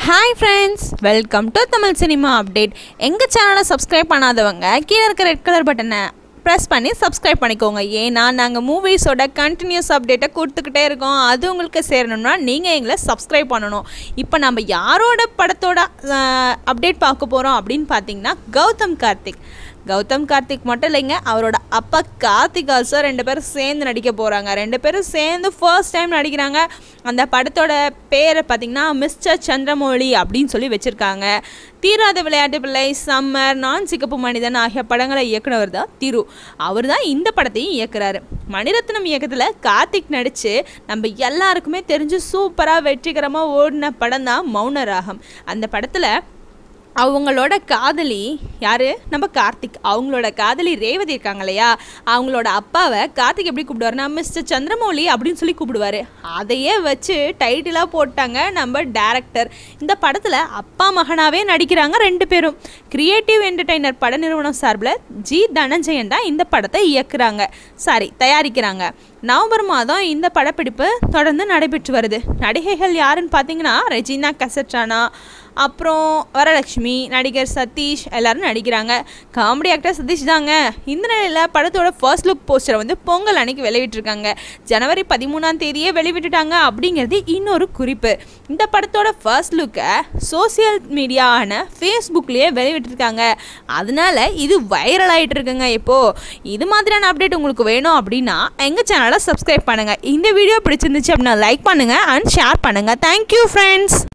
Hi friends, welcome to Tamil Cinema Update. எங்க சேனலை subscribe பண்ணாதவங்க கீழ இருக்க ரெட் கலர் பட்டனை பிரஸ் பண்ணி சப்ஸ்கிரைப் பண்ணிக்கோங்க. ஏன்னா நாங்கள் மூவிஸோட கண்டினியூஸ் அப்டேட்டை கொடுத்துக்கிட்டே இருக்கோம். அது உங்களுக்கு சேரணும்னா நீங்கள் எங்களை சப்ஸ்கிரைப் பண்ணணும். இப்போ நம்ம யாரோட படத்தோட அப்டேட் பார்க்க போகிறோம் அப்படின்னு பார்த்தீங்கன்னா கௌதம் கார்த்திக் மட்டும் இல்லைங்க, அவரோட அப்பா கார்த்திக் ஆல்சோ ரெண்டு பேரும் சேர்ந்து நடிக்க போகிறாங்க. ரெண்டு பேரும் சேர்ந்து ஃபர்ஸ்ட் டைம் நடிக்கிறாங்க. அந்த படத்தோட பேரை பார்த்திங்கன்னா மிஸ்டர் சந்திரமௌலி அப்படின்னு சொல்லி வச்சுருக்காங்க. தீராத விளையாட்டு பிள்ளை, சம்மர், நான் சிகப்பு மனிதன் ஆகிய படங்களை இயக்குனவர் தான் திரு. அவர் தான் இந்த படத்தையும் இயக்குறாரு. மணிரத்னம் இயக்கத்தில் கார்த்திக் நடித்து நம்ம எல்லாருக்குமே தெரிஞ்சு சூப்பராக வெற்றிகரமாக ஓடின படம் தான் மௌனராகம். அந்த படத்தில் அவங்களோட காதலி யார்? நம்ம கார்த்திக். அவங்களோட காதலி ரேவதி இருக்காங்க இல்லையா, அவங்களோட அப்பாவை கார்த்திக் எப்படி கூப்பிடுவாருன்னா மிஸ்டர் சந்திரமௌலி அப்படின்னு சொல்லி கூப்பிடுவார். அதையே வச்சு டைட்டிலாக போட்டாங்க நம்ம டேரக்டர். இந்த படத்தில் அப்பா மகனாகவே நடிக்கிறாங்க ரெண்டு பேரும். கிரியேட்டிவ் என்டர்டெய்னர் பட நிறுவனம் சார்பில் ஜி தனஞ்சயன் தான் இந்த படத்தை தயாரிக்கிறாங்க. நவம்பர் மாதம் இந்த படப்பிடிப்பு தொடர்ந்து நடைபெற்று வருது. நடிகைகள் யாருன்னு பார்த்தீங்கன்னா ரெஜினா கசட்ரானா, அப்புறம் வரலட்சுமி, நடிகர் சதீஷ் எல்லாரும் நடிக்கிறாங்க. காமெடி ஆக்டர் சதீஷ் தாங்க. இந்த நிலையில் படத்தோட ஃபர்ஸ்ட் லுக் போஸ்டரை வந்து பொங்கல் அன்னைக்கு வெளியிட்டிருக்காங்க. ஜனவரி 13 வெளிவிட்டுட்டாங்க அப்படிங்கிறது இன்னொரு குறிப்பு. இந்த படத்தோட ஃபர்ஸ்ட் லுக்கை சோசியல் மீடியாவான ஃபேஸ்புக்லேயே வெளிவிட்டிருக்காங்க. அதனால இது வைரல் ஆகிட்டு இருக்குங்க. இப்போது இது மாதிரியான அப்டேட் உங்களுக்கு வேணும் அப்படின்னா எங்கள் சேனலை சப்ஸ்கிரைப் பண்ணுங்கள். இந்த வீடியோ பிடிச்சிருந்துச்சு அப்படின்னா லைக் பண்ணுங்கள் அண்ட் ஷேர் பண்ணுங்கள். Thank you friends.